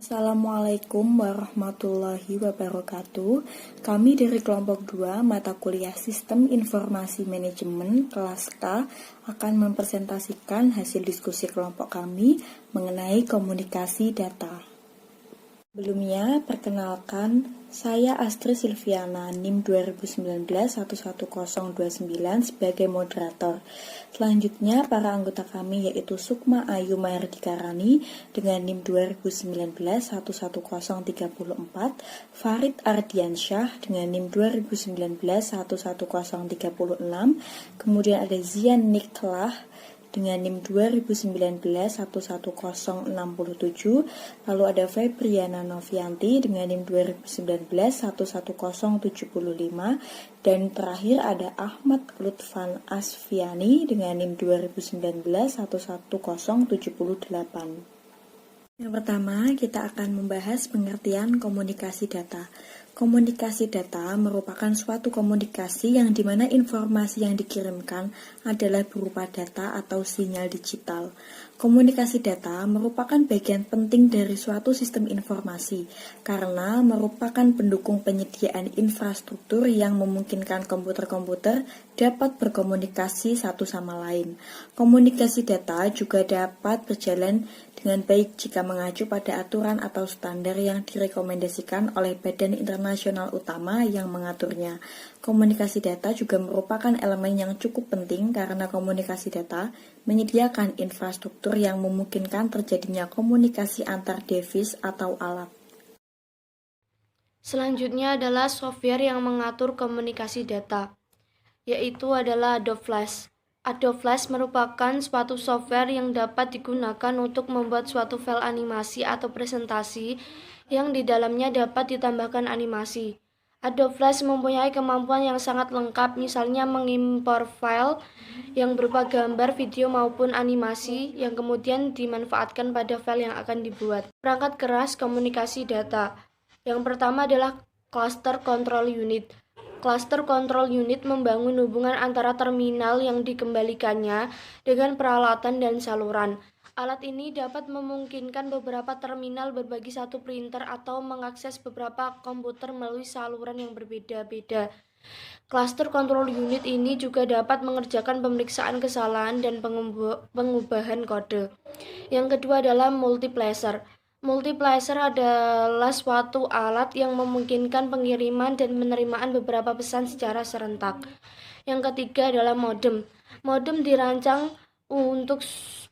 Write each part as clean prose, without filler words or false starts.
Assalamualaikum warahmatullahi wabarakatuh. Kami dari kelompok 2 mata kuliah Sistem Informasi Manajemen kelas K akan mempresentasikan hasil diskusi kelompok kami mengenai komunikasi data. Sebelumnya, perkenalkan, saya Astri Silviana, NIM 2019-11029 sebagai moderator. Selanjutnya, para anggota kami yaitu Sukma Ayu Mahardika Rani dengan NIM 2019-11034, Farid Ardiansyah dengan NIM 2019-11036, kemudian ada Zian Niklah dengan NIM 2019-11067, lalu ada Febriana Novianti dengan NIM 2019-11075, dan terakhir ada Ahmad Lutfan Asfiani dengan NIM 2019-11078. Yang pertama, kita akan membahas pengertian komunikasi data. Komunikasi data merupakan suatu komunikasi yang dimana informasi yang dikirimkan adalah berupa data atau sinyal digital. Komunikasi data merupakan bagian penting dari suatu sistem informasi karena merupakan pendukung penyediaan infrastruktur yang memungkinkan komputer-komputer dapat berkomunikasi satu sama lain. Komunikasi data juga dapat berjalan dengan baik jika mengacu pada aturan atau standar yang direkomendasikan oleh badan internasional utama yang mengaturnya. Komunikasi data juga merupakan elemen yang cukup penting karena komunikasi data menyediakan infrastruktur yang memungkinkan terjadinya komunikasi antar device atau alat. Selanjutnya adalah software yang mengatur komunikasi data, yaitu adalah Adobe Flash. Adobe Flash merupakan suatu software yang dapat digunakan untuk membuat suatu file animasi atau presentasi yang di dalamnya dapat ditambahkan animasi. Adobe Flash mempunyai kemampuan yang sangat lengkap, misalnya mengimpor file yang berupa gambar, video maupun animasi yang kemudian dimanfaatkan pada file yang akan dibuat. Perangkat keras komunikasi data. Yang pertama adalah Cluster Control Unit. Cluster Control Unit membangun hubungan antara terminal yang dikembalikannya dengan peralatan dan saluran. Alat ini dapat memungkinkan beberapa terminal berbagi satu printer atau mengakses beberapa komputer melalui saluran yang berbeda-beda. Cluster Control Unit ini juga dapat mengerjakan pemeriksaan kesalahan dan pengubahan kode. Yang kedua adalah Multiplexer. Multiplexer adalah suatu alat yang memungkinkan pengiriman dan penerimaan beberapa pesan secara serentak. Yang ketiga adalah modem. Modem dirancang untuk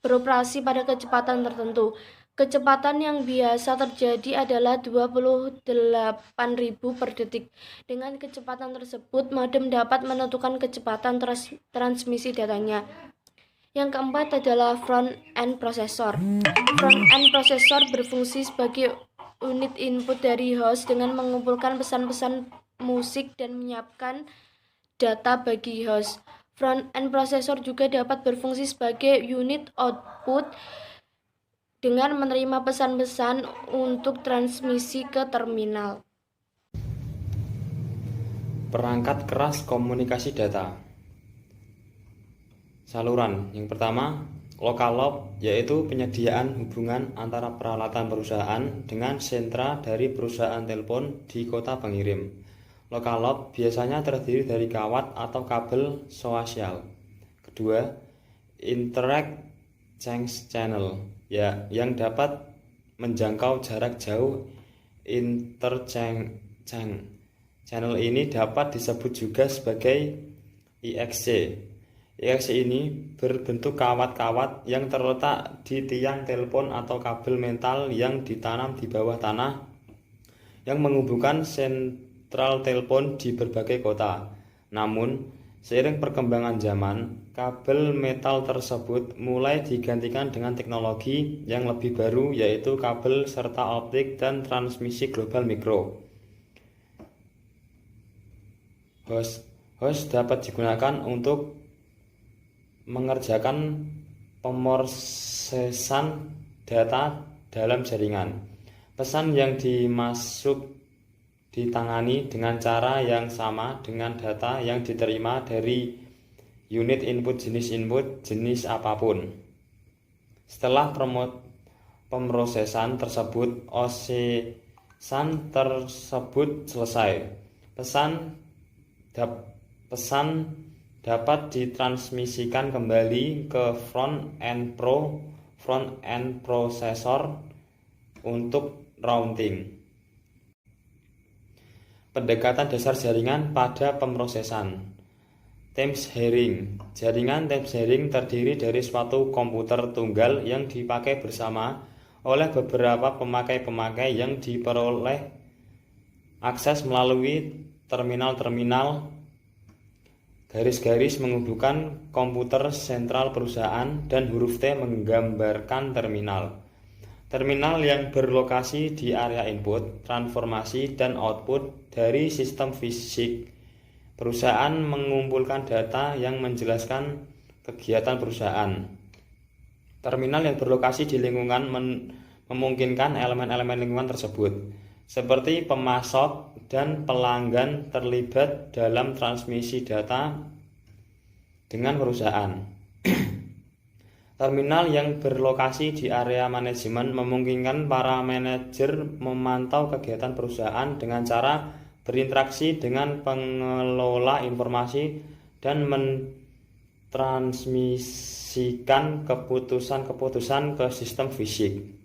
beroperasi pada kecepatan tertentu. Kecepatan yang biasa terjadi adalah 28.000 per detik. Dengan kecepatan tersebut, modem dapat menentukan kecepatan transmisi datanya. Yang keempat adalah front-end processor. Front-end processor berfungsi sebagai unit input dari host dengan mengumpulkan pesan-pesan musik dan menyiapkan data bagi host. Front-end processor juga dapat berfungsi sebagai unit output dengan menerima pesan-pesan untuk transmisi ke terminal. Perangkat keras komunikasi data. Saluran. Yang pertama, local loop, yaitu penyediaan hubungan antara peralatan perusahaan dengan sentra dari perusahaan telepon di kota pengirim. Local loop biasanya terdiri dari kawat atau kabel koaksial. Kedua, interact change channel, yang dapat menjangkau jarak jauh. Interchange channel ini dapat disebut juga sebagai IXC. IXC ini berbentuk kawat-kawat yang terletak di tiang telepon atau kabel metal yang ditanam di bawah tanah yang menghubungkan sentral telepon di berbagai kota. Namun, seiring perkembangan zaman, kabel metal tersebut mulai digantikan dengan teknologi yang lebih baru, yaitu kabel serta optik dan transmisi global mikro. Host dapat digunakan untuk mengerjakan pemrosesan data dalam jaringan. Pesan yang dimasuk ditangani dengan cara yang sama dengan data yang diterima dari unit input jenis apapun. Setelah pemrosesan tersebut selesai. Pesan dapat ditransmisikan kembali ke front end processor untuk routing. Pendekatan dasar jaringan pada pemrosesan. Time sharing. Jaringan time sharing terdiri dari suatu komputer tunggal yang dipakai bersama oleh beberapa pemakai-pemakai yang diperoleh akses melalui terminal-terminal garis-garis menghubungkan komputer sentral perusahaan dan huruf T menggambarkan terminal. Terminal yang berlokasi di area input, transformasi, dan output dari sistem fisik perusahaan mengumpulkan data yang menjelaskan kegiatan perusahaan. Terminal yang berlokasi di lingkungan memungkinkan elemen-elemen lingkungan tersebut, seperti pemasok dan pelanggan terlibat dalam transmisi data dengan perusahaan. Terminal yang berlokasi di area manajemen memungkinkan para manajer memantau kegiatan perusahaan dengan cara berinteraksi dengan pengelola informasi dan mentransmisikan keputusan-keputusan ke sistem fisik.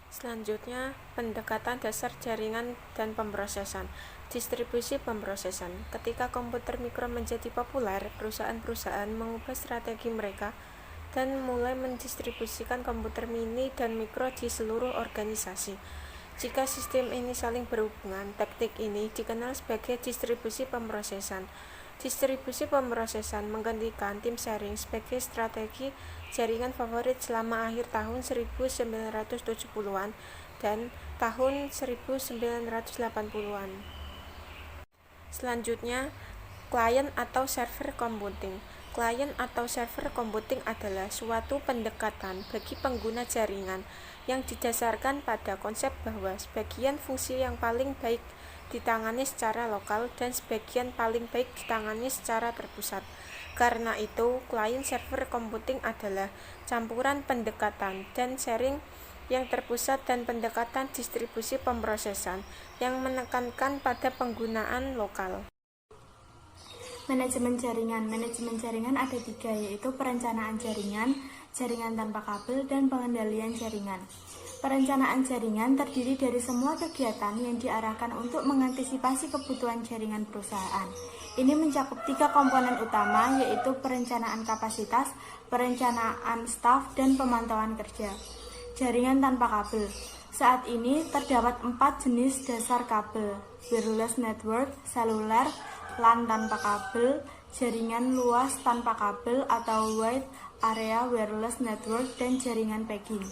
Selanjutnya, pendekatan dasar jaringan dan pemrosesan. Distribusi pemrosesan. Ketika komputer mikro menjadi populer, perusahaan-perusahaan mengubah strategi mereka dan mulai mendistribusikan komputer mini dan mikro di seluruh organisasi. Jika sistem ini saling berhubungan, teknik ini dikenal sebagai distribusi pemrosesan. Distribusi pemrosesan menggantikan time sharing sebagai strategi jaringan favorit selama akhir tahun 1970-an dan tahun 1980-an. Selanjutnya, client atau server computing. Client atau server computing adalah suatu pendekatan bagi pengguna jaringan yang didasarkan pada konsep bahwa sebagian fungsi yang paling baik ditangani secara lokal dan sebagian paling baik ditangani secara terpusat. Karena itu, client server computing adalah campuran pendekatan dan sharing yang terpusat dan pendekatan distribusi pemrosesan yang menekankan pada penggunaan lokal. Manajemen jaringan. Manajemen jaringan ada 3, yaitu perencanaan jaringan, jaringan tanpa kabel, dan pengendalian jaringan. Perencanaan jaringan terdiri dari semua kegiatan yang diarahkan untuk mengantisipasi kebutuhan jaringan perusahaan. Ini mencakup 3 komponen utama, yaitu perencanaan kapasitas, perencanaan staf, dan pemantauan kerja. Jaringan tanpa kabel. Saat ini terdapat 4 jenis dasar kabel: wireless network, seluler, LAN tanpa kabel, jaringan luas tanpa kabel atau wide area wireless network, dan jaringan pegging.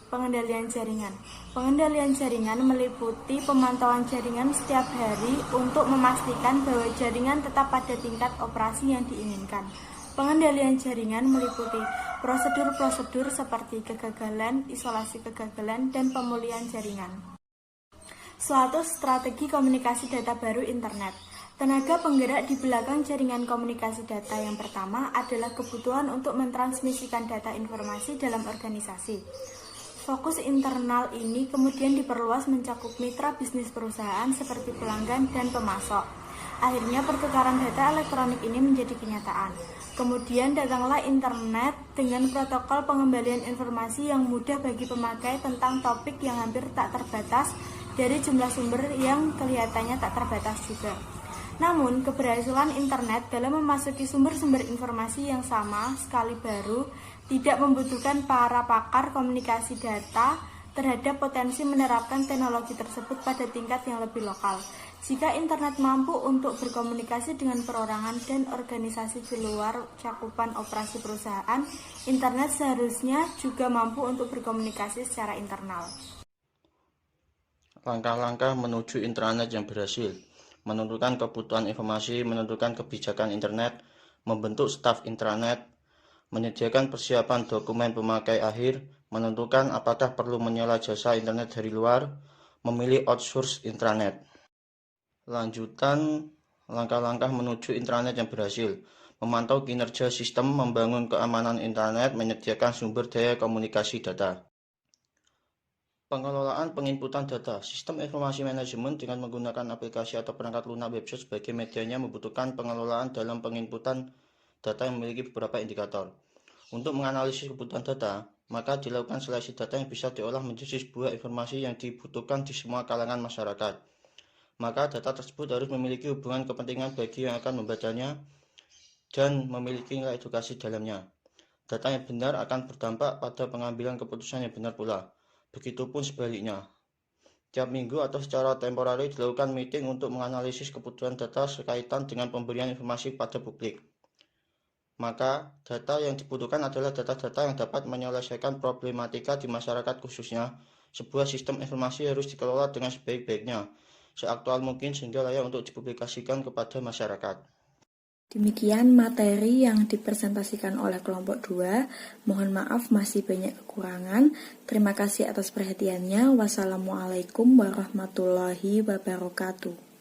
Pengendalian jaringan. Pengendalian jaringan meliputi pemantauan jaringan setiap hari untuk memastikan bahwa jaringan tetap pada tingkat operasi yang diinginkan. Pengendalian jaringan meliputi prosedur-prosedur seperti kegagalan, isolasi kegagalan, dan pemulihan jaringan. Suatu strategi komunikasi data baru internet. Tenaga penggerak di belakang jaringan komunikasi data yang pertama adalah kebutuhan untuk mentransmisikan data informasi dalam organisasi. Fokus internal ini kemudian diperluas mencakup mitra bisnis perusahaan seperti pelanggan dan pemasok. Akhirnya pertukaran data elektronik ini menjadi kenyataan. Kemudian datanglah internet dengan protokol pengembalian informasi yang mudah bagi pemakai tentang topik yang hampir tak terbatas dari jumlah sumber yang kelihatannya tak terbatas juga. Namun, keberhasilan internet dalam memasuki sumber-sumber informasi yang sama sekali baru tidak membutuhkan para pakar komunikasi data terhadap potensi menerapkan teknologi tersebut pada tingkat yang lebih lokal. Jika internet mampu untuk berkomunikasi dengan perorangan dan organisasi di luar cakupan operasi perusahaan, internet seharusnya juga mampu untuk berkomunikasi secara internal. Langkah-langkah menuju intranet yang berhasil. Menentukan kebutuhan informasi, menentukan kebijakan internet, membentuk staf intranet, menyediakan persiapan dokumen pemakai akhir, menentukan apakah perlu menyewa jasa internet dari luar, memilih outsource intranet. Lanjutan langkah-langkah menuju intranet yang berhasil. Memantau kinerja sistem, membangun keamanan internet, menyediakan sumber daya komunikasi data. Pengelolaan penginputan data. Sistem informasi manajemen dengan menggunakan aplikasi atau perangkat lunak website sebagai medianya membutuhkan pengelolaan dalam penginputan data yang memiliki beberapa indikator. Untuk menganalisis kebutuhan data, maka dilakukan seleksi data yang bisa diolah menjadi sebuah informasi yang dibutuhkan di semua kalangan masyarakat. Maka data tersebut harus memiliki hubungan kepentingan bagi yang akan membacanya dan memiliki nilai edukasi dalamnya. Data yang benar akan berdampak pada pengambilan keputusan yang benar pula. Begitupun sebaliknya. Tiap minggu atau secara temporari dilakukan meeting untuk menganalisis kebutuhan data sekaitan dengan pemberian informasi pada publik. Maka, data yang dibutuhkan adalah data-data yang dapat menyelesaikan problematika di masyarakat khususnya. Sebuah sistem informasi harus dikelola dengan sebaik-baiknya, seaktual mungkin sehingga layak untuk dipublikasikan kepada masyarakat. Demikian materi yang dipresentasikan oleh kelompok 2. Mohon maaf masih banyak kekurangan. Terima kasih atas perhatiannya. Wassalamualaikum warahmatullahi wabarakatuh.